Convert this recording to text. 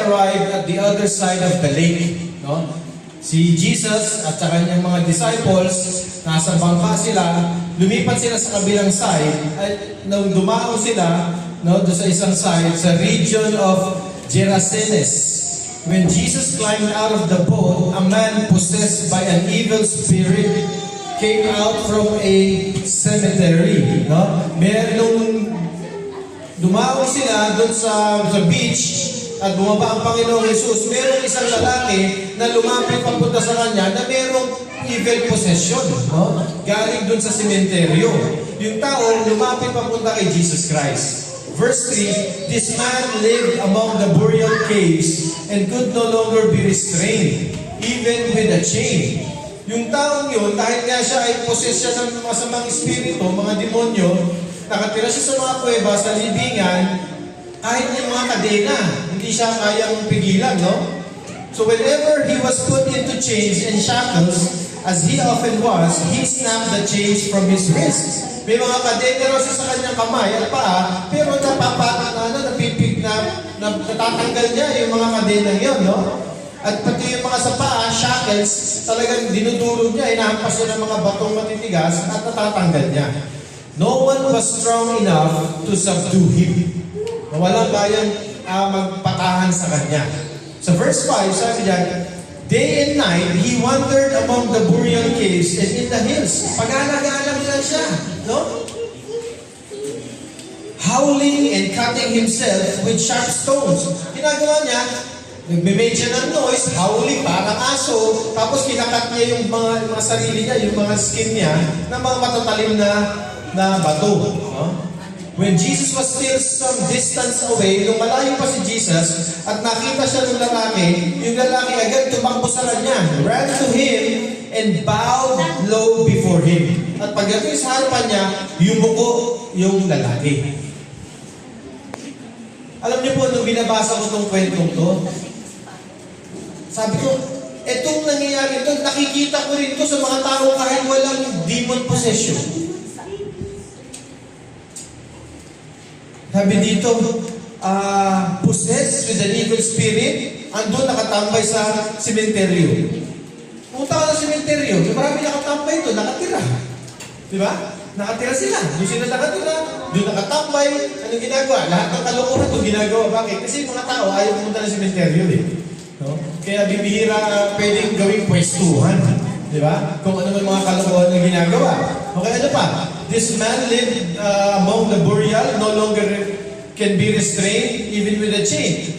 arrived at the other side of the lake. No? Si Jesus at sa kanyang mga disciples, nasa bangka sila, lumipat sila sa kabilang side, at nung dumao sila, no, doon sa isang side, sa region of Gerasenes. When Jesus climbed out of the boat, a man possessed by an evil spirit came out from a cemetery. No? Nung dumao sila doon sa beach, at bumaba ang Panginoong Jesus, merong isang lalaki na lumapit papunta sa kanya na merong evil possession. No? Galing doon sa sementeryo. Yung tao lumapit papunta kay Jesus Christ. Verse 3, this man lived among the burial caves and could no longer be restrained, even with a chain. Yung taong yun, dahil nga siya ay possessed ng masamang espiritu, mga demonyo, nakatira siya sa mga kuweba, sa libingan, kahit yung mga kadena, hindi siya kayang pigilan, no? So whenever he was put into chains and shackles, as he often was, he snapped the chains from his wrists. May mga kadena raw siya sa kanyang kamay at paa, pero natatanggal niya yung mga kadena yun, no? At pati yung mga sa paa, shackles, talagang dinudurog niya, inahampas niya ng mga batong matitigas at natatanggal niya. No one was strong enough to subdue him. Walang kayang magpatahan sa kanya. Sa verse 5, sabi diyan, day and night, he wandered among the burial caves and in the hills. Pag-alag-alag lang siya, no? Howling and cutting himself with sharp stones. Ginagawa niya, nagme-make siya ng noise, howling, parang aso, tapos kinakat niya yung mga sarili niya, yung mga skin niya, ng mga matatalim na bato. No? When Jesus was still some distance away, nung malayo pa si Jesus, at nakita siya ng lalaki, yung lalaki agad tumakbo sa kanya, ran to him, and bowed low before him. At pagdating sa harapan niya, yumuko yung lalaki. Alam niyo po, nung binabasa ko itong kwentong to, sabi ko, etong nangyayari ito, nakikita ko rin ito sa mga tao kahit walang demon possession. Sabi dito, possessed with an evil spirit, andun nakatambay sa sementeryo. Punta ka sa sementeryo, marami nakatambay ito, nakatira. Di ba? Nakatira sila. Doon sila nakatira, doon nakatambay. Anong ginagawa? Lahat ng kalokohan ito ginagawa. Bakit? Kasi mga tao ayaw pumunta ng sementeryo. No? Kaya bibihira pwedeng gawing pwestuhan. Di ba? Kung ano man mga kalokohan na ginagawa. Okay, ano pa? This man lived among the burial, no longer can be restrained even with a chain.